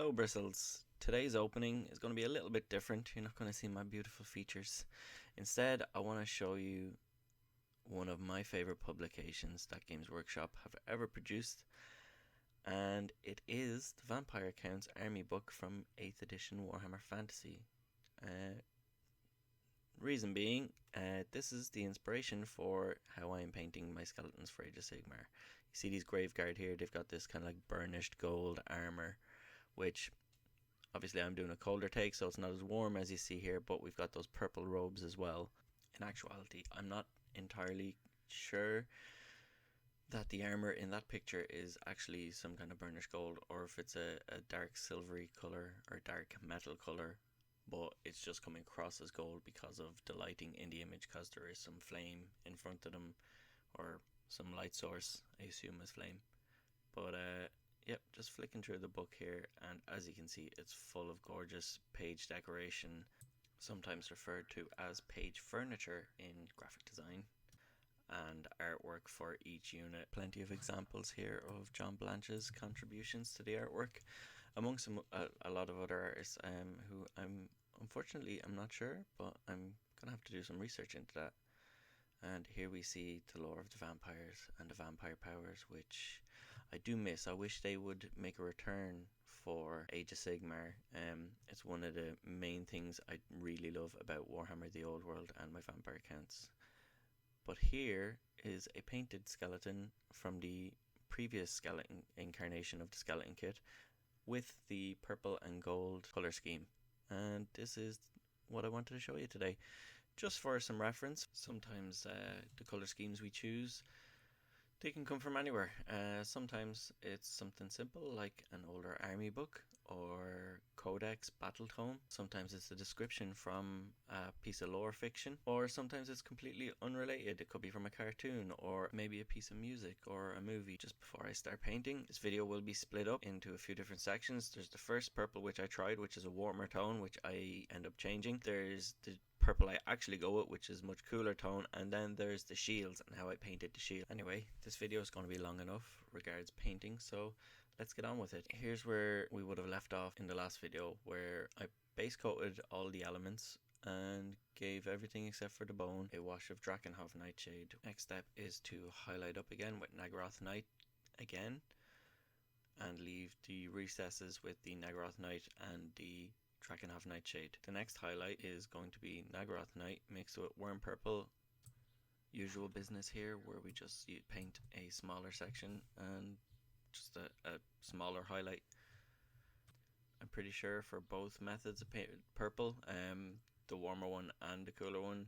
Hello Bristles. Today's opening is going to be a little bit different. You're not going to see my beautiful features. Instead, I want to show you one of my favorite publications that Games Workshop have ever produced, and it is the Vampire Counts Army book from 8th edition Warhammer Fantasy. Reason being, this is the inspiration for how I am painting my skeletons for Age of Sigmar. You see these Graveguard here, they've got this kind of like burnished gold armor, which obviously I'm doing a colder take, so it's not as warm as you see here, but we've got those purple robes as well. In actuality, I'm not entirely sure that the armor in that picture is actually some kind of burnished gold, or if it's a dark silvery color or dark metal color, but it's just coming across as gold because of the lighting in the image, because there is some flame in front of them, or some light source, I assume is flame. But yep, just flicking through the book here, and as you can see, it's full of gorgeous page decoration, sometimes referred to as page furniture in graphic design, and artwork for each unit. Plenty of examples here of John Blanche's contributions to the artwork, among a lot of other artists who I'm not sure, but I'm gonna have to do some research into that. And here we see the lore of the vampires and the vampire powers, which I do miss. I wish they would make a return for Age of Sigmar. It's one of the main things I really love about Warhammer the Old World and my Vampire Counts. But here is a painted skeleton from the previous skeleton incarnation of the skeleton kit with the purple and gold color scheme. And this is what I wanted to show you today. Just for some reference, sometimes the color schemes we choose, they can come from anywhere. Sometimes it's something simple like an older army book or codex battle tome. Sometimes it's a description from a piece of lore fiction, or sometimes it's completely unrelated. It could be from a cartoon, or maybe a piece of music or a movie. Just before I start painting, this video will be split up into a few different sections. There's the first purple, which I tried, which is a warmer tone, which I end up changing. There's the purple I actually go with, which is much cooler tone, and then there's the shields and how I painted the shield. Anyway, this video is going to be long enough regards painting, so let's get on with it. Here's where we would have left off in the last video, where I base coated all the elements and gave everything except for the bone a wash of Drakenhof Nightshade. Next step is to highlight up again with Naggaroth Night again, and leave the recesses with the Naggaroth Night and the Drakenhof Nightshade. The next highlight is going to be Naggaroth Night mixed with Worm Purple. Usual business here, where we just paint a smaller section and just a smaller highlight. I'm pretty sure for both methods of paint purple, the warmer one and the cooler one,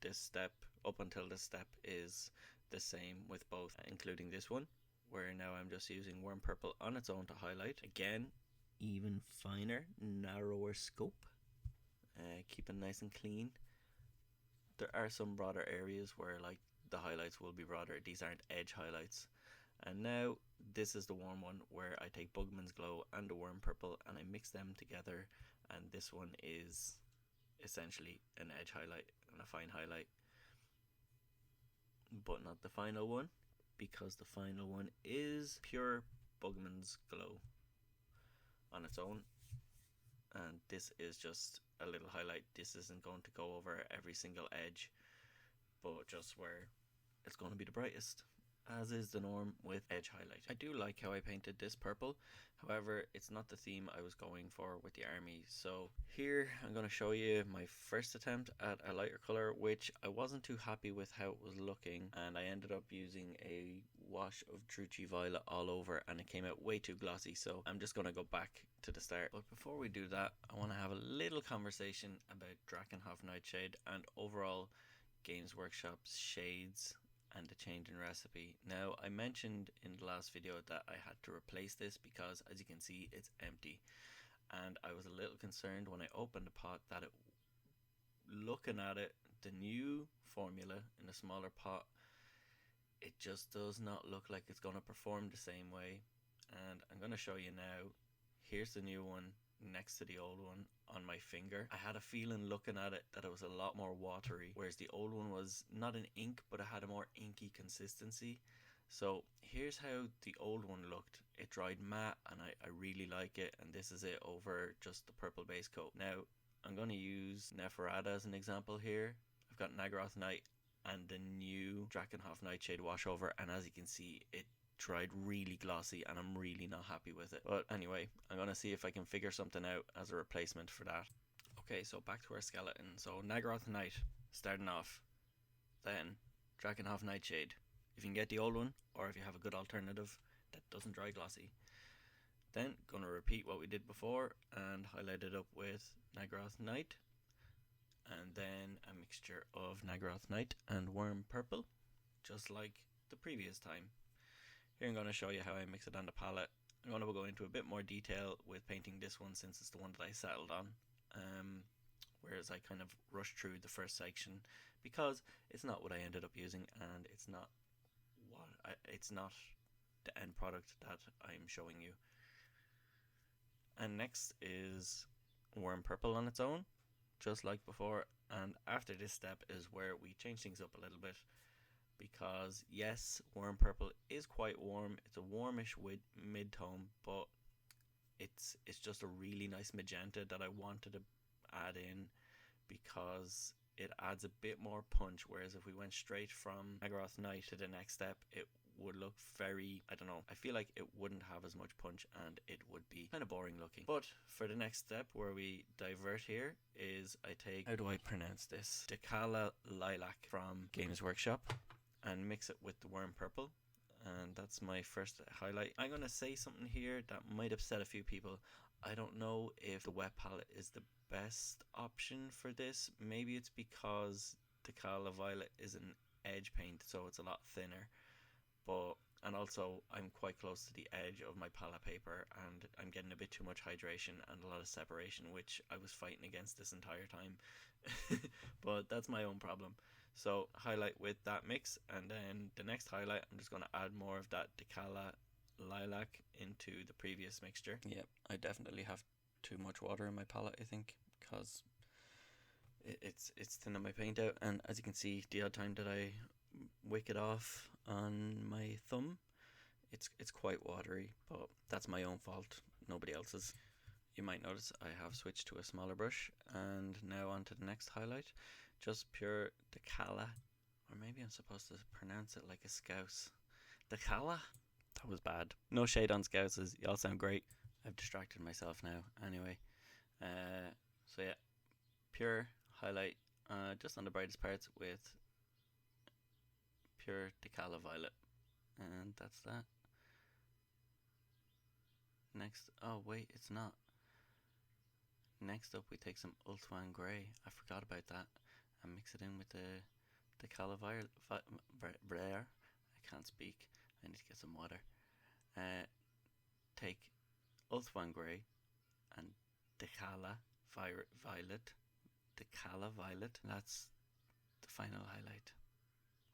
this step up until this step is the same with both, including this one, where now I'm just using Worm Purple on its own to highlight. Again, even finer, narrower scope, keeping nice and clean. There are some broader areas where like the highlights will be broader. These aren't edge highlights. And now this is the warm one, where I take Bugman's Glow and the Worm Purple and I mix them together, and this one is essentially an edge highlight and a fine highlight, but not the final one, because the final one is pure Bugman's Glow on its own, and this is just a little highlight. This isn't going to go over every single edge, but just where it's going to be the brightest, as is the norm with edge highlight. I do like how I painted this purple, however it's not the theme I was going for with the army. So here I'm going to show you my first attempt at a lighter color, which I wasn't too happy with how it was looking, and I ended up using a wash of Druchii Violet all over, and it came out way too glossy, so I'm just going to go back to the start. But before we do that, I want to have a little conversation about Drakenhof Nightshade and overall Games Workshop's shades and the change in recipe. Now, I mentioned in the last video that I had to replace this because, as you can see, it's empty, and I was a little concerned when I opened the pot that looking at it, the new formula in a smaller pot, it just does not look like it's going to perform the same way. And I'm going to show you now. Here's the new one next to the old one on my finger. I had a feeling looking at it that it was a lot more watery, whereas the old one was not an ink, but it had a more inky consistency. So here's how the old one looked. It dried matte and I really like it, and this is it over just the purple base coat. Now I'm going to use Neferata as an example here. I've got Nagaroth Night and the new Drakenhof Nightshade washover, and as you can see, it dried really glossy and I'm really not happy with it. But anyway, I'm going to see if I can figure something out as a replacement for that. Okay, so back to our skeleton. So Nagaroth Night starting off, then Drakenhof Nightshade if you can get the old one, or if you have a good alternative that doesn't dry glossy. Then gonna repeat what we did before and highlight it up with Nagaroth Night, and then a mixture of Nagaroth Night and Worm Purple, just like the previous time. Here I'm going to show you how I mix it on the palette. I'm going to go into a bit more detail with painting this one since it's the one that I settled on, whereas I kind of rushed through the first section because it's not what I ended up using, and it's not the end product that I'm showing you. And next is Worm Purple on its own, just like before, and after this step is where we change things up a little bit, because yes, Worm Purple is quite warm. It's a warmish mid-tone, but it's just a really nice magenta that I wanted to add in because it adds a bit more punch, whereas if we went straight from Nagaroth Night to the next step, it would look very, I don't know, I feel like it wouldn't have as much punch and it would be kind of boring looking. But for the next step where we divert here is I take, how do I pronounce this? Decala Lilac from Games Workshop and mix it with the Worm Purple, and that's my first highlight. I'm going to say something here that might upset a few people. I don't know if the wet palette is the best option for this. Maybe it's because Decala Violet is an edge paint, so it's a lot thinner. And also I'm quite close to the edge of my palette paper and I'm getting a bit too much hydration and a lot of separation, which I was fighting against this entire time. But that's my own problem. So highlight with that mix, and then the next highlight I'm just going to add more of that Decala Lilac into the previous mixture. Yep, I definitely have too much water in my palette, I think, because it's thinning my paint out, and as you can see, the odd time that I wick it off on my thumb, it's quite watery, but that's my own fault, nobody else's. You might notice I have switched to a smaller brush, and now on to the next highlight, just pure Decala, or maybe I'm supposed to pronounce it like a Scouse. Decala? That was bad. No shade on Scouses, y'all sound great. I've distracted myself now. Anyway, so yeah, pure highlight just on the brightest parts with pure Decala Violet, and that's that. Next, oh wait, it's not. Next up we take some Ulthuan Grey, I forgot about that, and mix it in with the Decala Violet, I can't speak, I need to get some water. Take Ulthuan Grey and Decala Violet, that's the final highlight,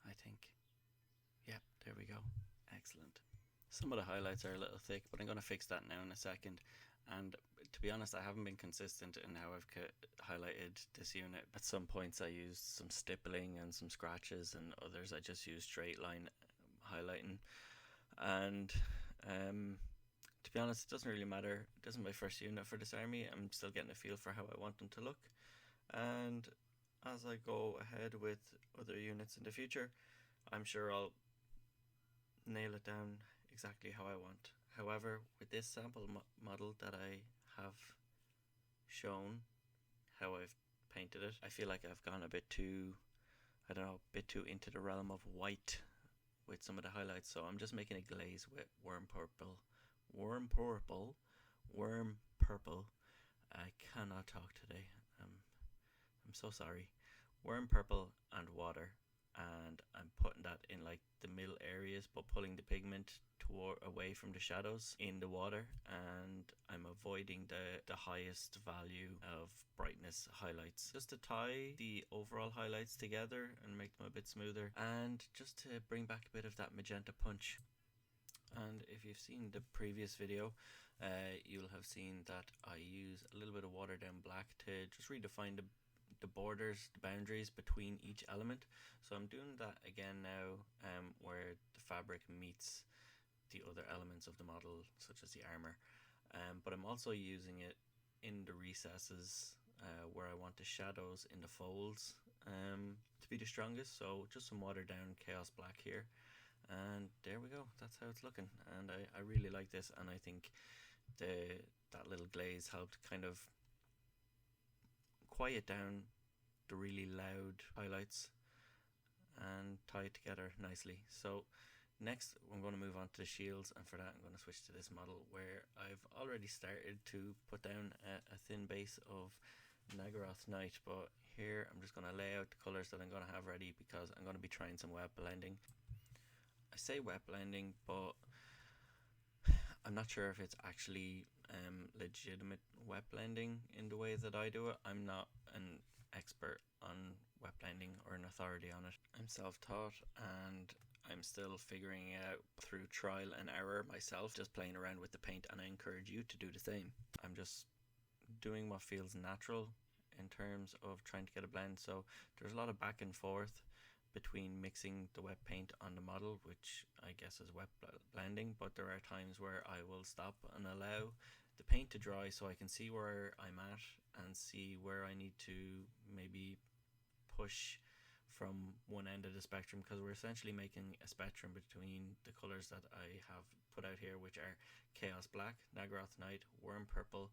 I think. Yep, there we go. Excellent. Some of the highlights are a little thick, but I'm going to fix that now in a second. And to be honest, I haven't been consistent in how I've highlighted this unit. At some points I used some stippling and some scratches, and others I just used straight line highlighting. And to be honest, it doesn't really matter. This is my first unit for this army. I'm still getting a feel for how I want them to look. And as I go ahead with other units in the future, I'm sure I'll nail it down exactly how I want. However, with this sample model that I have shown how I've painted it, I feel like I've gone a bit too, I don't know, a bit too into the realm of white with some of the highlights. So I'm just making a glaze with Worm Purple. I cannot talk today. I'm so sorry. Worm Purple and water, and I'm putting that in like the middle areas, but pulling the pigment away from the shadows in the water, and I'm avoiding the highest value of brightness highlights, just to tie the overall highlights together and make them a bit smoother, and just to bring back a bit of that magenta punch. And if you've seen the previous video, you'll have seen that I use a little bit of watered down black to just redefine the borders, the boundaries between each element. So I'm doing that again now, where the fabric meets the other elements of the model, such as the armor. But I'm also using it in the recesses, where I want the shadows in the folds to be the strongest. So just some watered down chaos black here, and there we go. That's how it's looking, and I really like this, and I think that little glaze helped kind of quiet down the really loud highlights and tie it together nicely. So next I'm going to move on to the shields, and for that I'm going to switch to this model where I've already started to put down a thin base of Nagaroth Knight, but here I'm just going to lay out the colours that I'm going to have ready, because I'm going to be trying some wet blending. I say wet blending, but I'm not sure if it's actually legitimate wet blending in the way that I do it. I'm not an expert on wet blending or an authority on it. I'm self-taught, and I'm still figuring it out through trial and error myself, just playing around with the paint, and I encourage you to do the same. I'm just doing what feels natural in terms of trying to get a blend. So there's a lot of back and forth between mixing the wet paint on the model, which I guess is wet blending, but there are times where I will stop and allow the paint to dry so I can see where I'm at and see where I need to maybe push from one end of the spectrum, because we're essentially making a spectrum between the colors that I have put out here, which are Chaos Black, Nagaroth Knight, Worm Purple,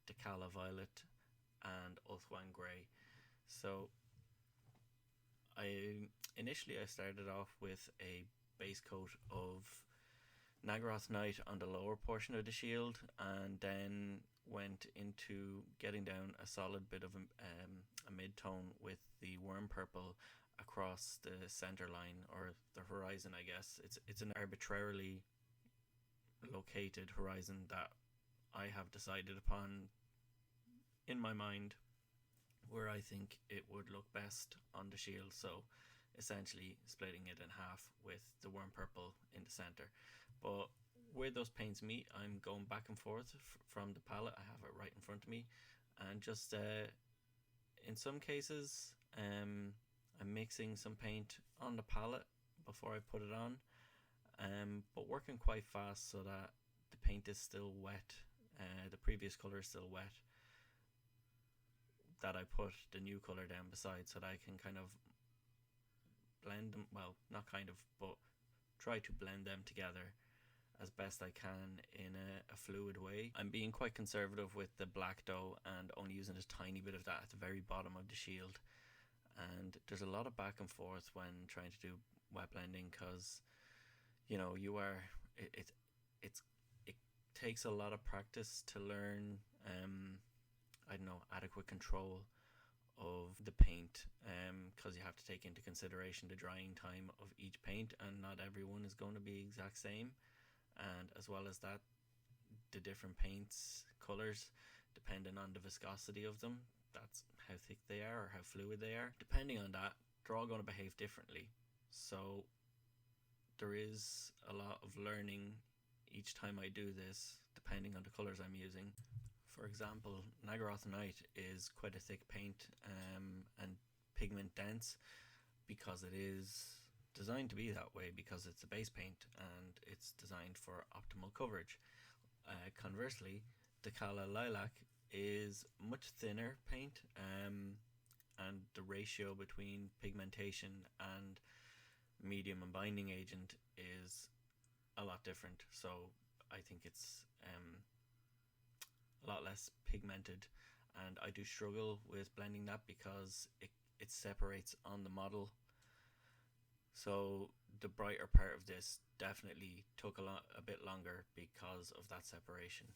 Decala Violet, and Ulthwan Grey. So initially I started off with a base coat of Nagaroth Knight on the lower portion of the shield, and then went into getting down a solid bit of a mid-tone with the Worm Purple across the center line, or the horizon, I guess. It's an arbitrarily located horizon that I have decided upon in my mind where I think it would look best on the shield. So essentially splitting it in half with the Worm Purple in the center. But where those paints meet, I'm going back and forth from the palette. I have it right in front of me, and just in some cases I'm mixing some paint on the palette before I put it on, but working quite fast so that the paint is still wet, the previous color is still wet, that I put the new color down beside, so that I can kind of blend them, well, not kind of, but try to blend them together as best I can in a fluid way. I'm being quite conservative with the black dough and only using a tiny bit of that at the very bottom of the shield. And there's a lot of back and forth when trying to do wet blending, because you know, it takes a lot of practice to learn I don't know, adequate control of the paint, because you have to take into consideration the drying time of each paint, and not everyone is going to be exact same. And as well as that, the different paints colors, depending on the viscosity of them, that's how thick they are or how fluid they are, depending on that, they're all going to behave differently. So there is a lot of learning each time I do this, depending on the colors I'm using. For example, Nagaroth Knight is quite a thick paint, and pigment dense, because it is designed to be that way, because it's a base paint and it's designed for optimal coverage. Conversely, Decala Lilac is much thinner paint, and the ratio between pigmentation and medium and binding agent is a lot different. So I think it's a lot less pigmented, and I do struggle with blending that because it separates on the model. So the brighter part of this definitely took a bit longer because of that separation.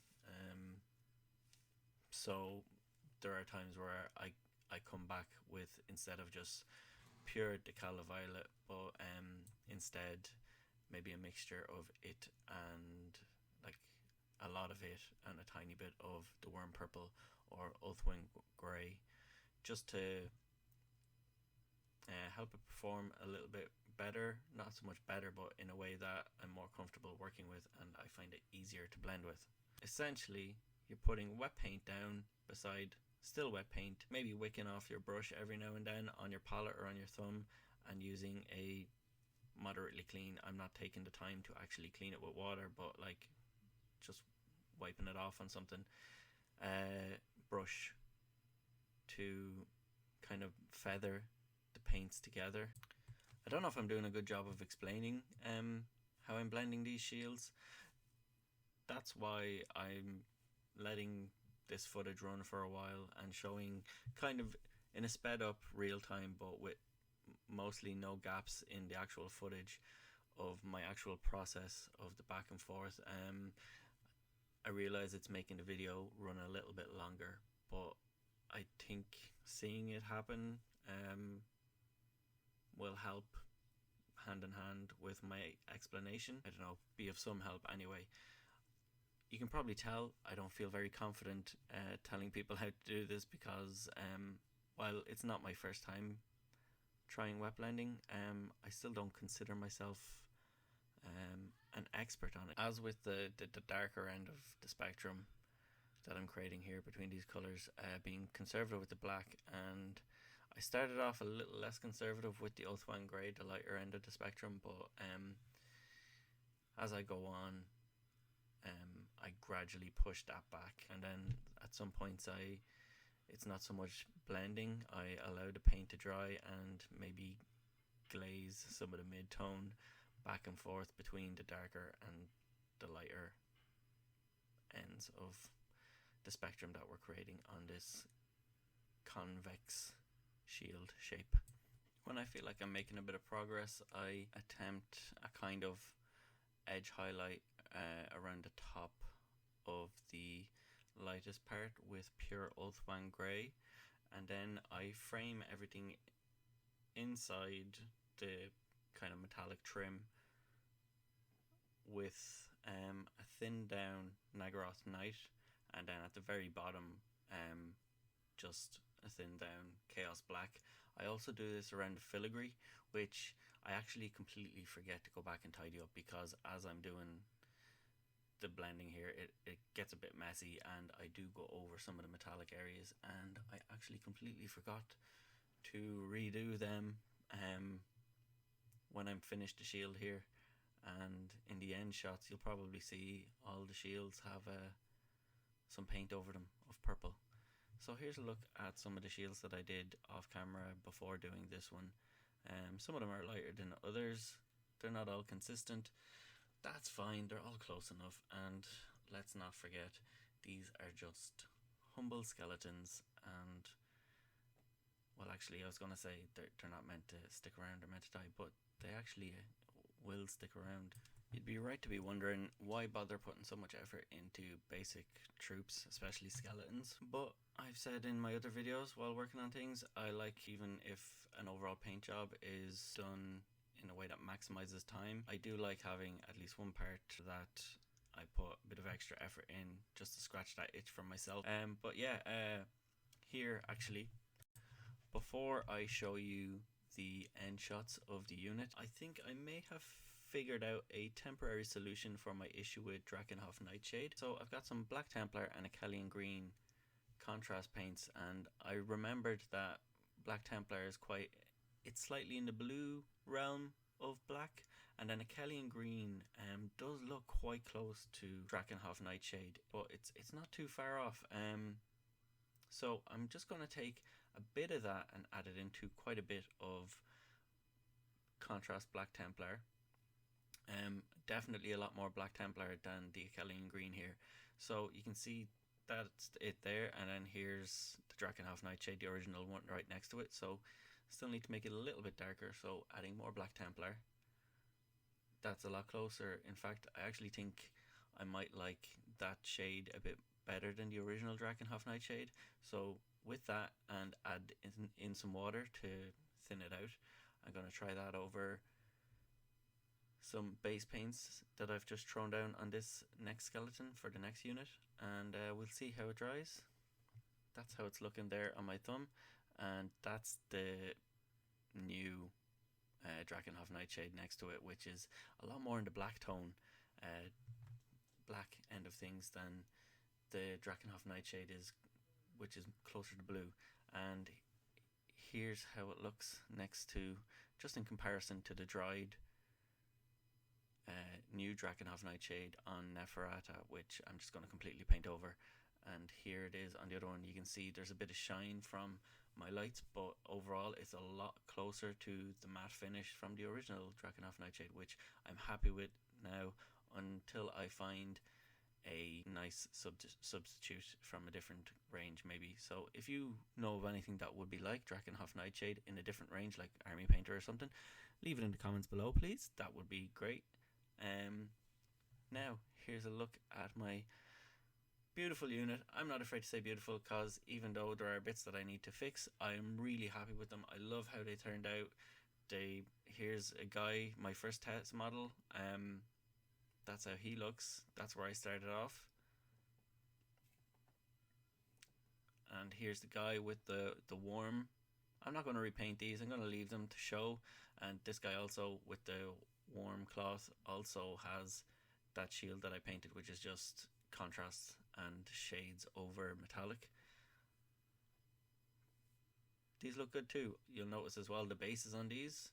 So there are times where I come back with, instead of just pure Decala Violet, but instead maybe a mixture of it and like a lot of it and a tiny bit of the Worm Purple or Ulthwan Grey, just to help it perform a little bit better. Not so much better, but in a way that I'm more comfortable working with and I find it easier to blend with. Essentially, you're putting wet paint down beside still wet paint, maybe wicking off your brush every now and then on your palette or on your thumb, and using a moderately clean, I'm not taking the time to actually clean it with water, but like just wiping it off on something, brush to kind of feather the paints together. I don't know if I'm doing a good job of explaining how I'm blending these shields. That's why I'm letting this footage run for a while and showing kind of in a sped up real time, but with mostly no gaps in the actual footage of my actual process of the back and forth. I realize it's making the video run a little bit longer, but I think seeing it happen will help hand in hand with my explanation. I don't know, be of some help anyway. You can probably tell I don't feel very confident telling people how to do this because while it's not my first time trying wet blending, I still don't consider myself an expert on it. As with the darker end of the spectrum that I'm creating here between these colors, being conservative with the black, and I started off a little less conservative with the Oathwang Grey, the lighter end of the spectrum, but as I go on, I gradually push that back, and then at some points it's not so much blending, I allow the paint to dry and maybe glaze some of the mid-tone back and forth between the darker and the lighter ends of the spectrum that we're creating on this convex shield shape. When I feel like I'm making a bit of progress, I attempt a kind of edge highlight around the top of the lightest part with pure Oathwang Grey, and then I frame everything inside the kind of metallic trim with a thinned down Nagaroth Night, and then at the very bottom just a thinned down Chaos Black. I also do this around the filigree, which I actually completely forget to go back and tidy up, because as I'm doing the blending here, it gets a bit messy and I do go over some of the metallic areas, and I actually completely forgot to redo them when I'm finished the shield here. And in the end shots you'll probably see all the shields have some paint over them of purple. So here's a look at some of the shields that I did off camera before doing this one. Some of them are lighter than others, they're not all consistent. That's fine, they're all close enough, and let's not forget these are just humble skeletons, and well, actually I was gonna say they're not meant to stick around, they're meant to die, but they actually will stick around. You'd be right to be wondering why bother putting so much effort into basic troops, especially skeletons, but I've said in my other videos while working on things, I like, even if an overall paint job is done in a way that maximizes time, I do like having at least one part that I put a bit of extra effort in just to scratch that itch from myself. But yeah, here actually, before I show you the end shots of the unit, I think I may have figured out a temporary solution for my issue with Drakenhof Nightshade. So I've got some Black Templar and a Kellyan Green contrast paints, and I remembered that Black Templar is it's slightly in the blue realm of black, and then a Kellyan Green does look quite close to Drakenhof Nightshade, but it's not too far off. So I'm just going to take a bit of that and add it into quite a bit of contrast Black Templar. Definitely a lot more Black Templar than the Kellyan Green here. So you can see that's it there, and then here's the Drakenhof Nightshade, the original one, right next to it. So still need to make it a little bit darker, so adding more Black Templar. That's a lot closer. In fact, I actually think I might like that shade a bit better than the original Drakenhof Nightshade. So with that, and add in some water to thin it out, I'm going to try that over some base paints that I've just thrown down on this next skeleton for the next unit, and we'll see how it dries. That's how it's looking there on my thumb, and that's the new Drakenhof Nightshade next to it, which is a lot more in the black tone, black end of things than the Drakenhof Nightshade is which is closer to blue. And here's how it looks next to, just in comparison to the dried new Drakenhof Nightshade on Neferata, which I'm just going to completely paint over. And here it is on the other one. You can see there's a bit of shine from my lights, but overall it's a lot closer to the matte finish from the original Drakenhof Nightshade, which I'm happy with now until I find a nice substitute from a different range maybe. So if you know of anything that would be like Drakenhof Nightshade in a different range, like Army Painter or something, leave it in the comments below please. That would be great. Now here's a look at my beautiful unit. I'm not afraid to say beautiful, because even though there are bits that I need to fix, I'm really happy with them. I love how they turned out. Here's a guy, my first test model. That's how he looks. That's where I started off. And here's the guy with the worm. I'm not going to repaint these. I'm going to leave them to show. And this guy also with the warm cloth also has that shield that I painted, which is just contrasts and shades over metallic. These look good too. You'll notice as well the bases on these,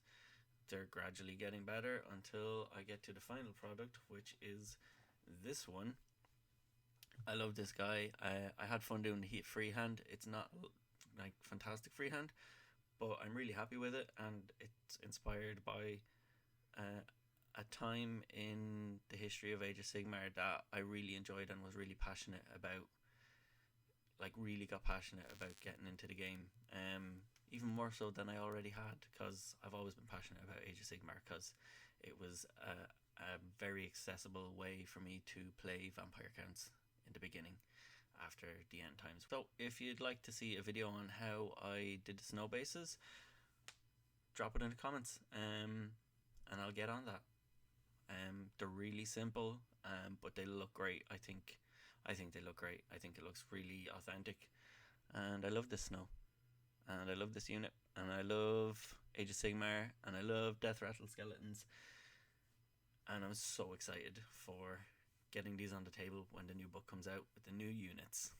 they're gradually getting better until I get to the final product, which is this one. I love this guy. I had fun doing the freehand. It's not like fantastic freehand, but I'm really happy with it, and it's inspired by a time in the history of Age of Sigmar that I really enjoyed and was really passionate about. Like, really got passionate about getting into the game, even more so than I already had, because I've always been passionate about Age of Sigmar, because it was a very accessible way for me to play vampire counts in the beginning after the end times. So if you'd like to see a video on how I did the snow bases, drop it in the comments, and I'll get on that. They're really simple, but they look great. I think they look great. I think it looks really authentic, and I love this snow, and I love this unit, and I love Age of Sigmar, and I love Deathrattle Skeletons, and I'm so excited for getting these on the table when the new book comes out with the new units.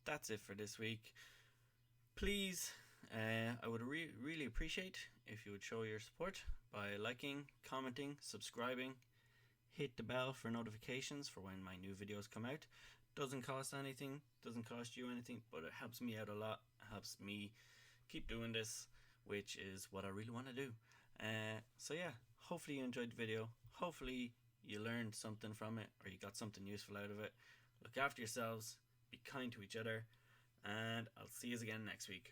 That's it for this week. Please, I would really appreciate if you would show your support by liking, commenting, subscribing, hit the bell for notifications for when my new videos come out. Doesn't cost anything, doesn't cost you anything, but it helps me out a lot. It helps me keep doing this, which is what I really want to do. So yeah, hopefully you enjoyed the video. Hopefully you learned something from it, or you got something useful out of it. Look after yourselves, be kind to each other, and I'll see you again next week.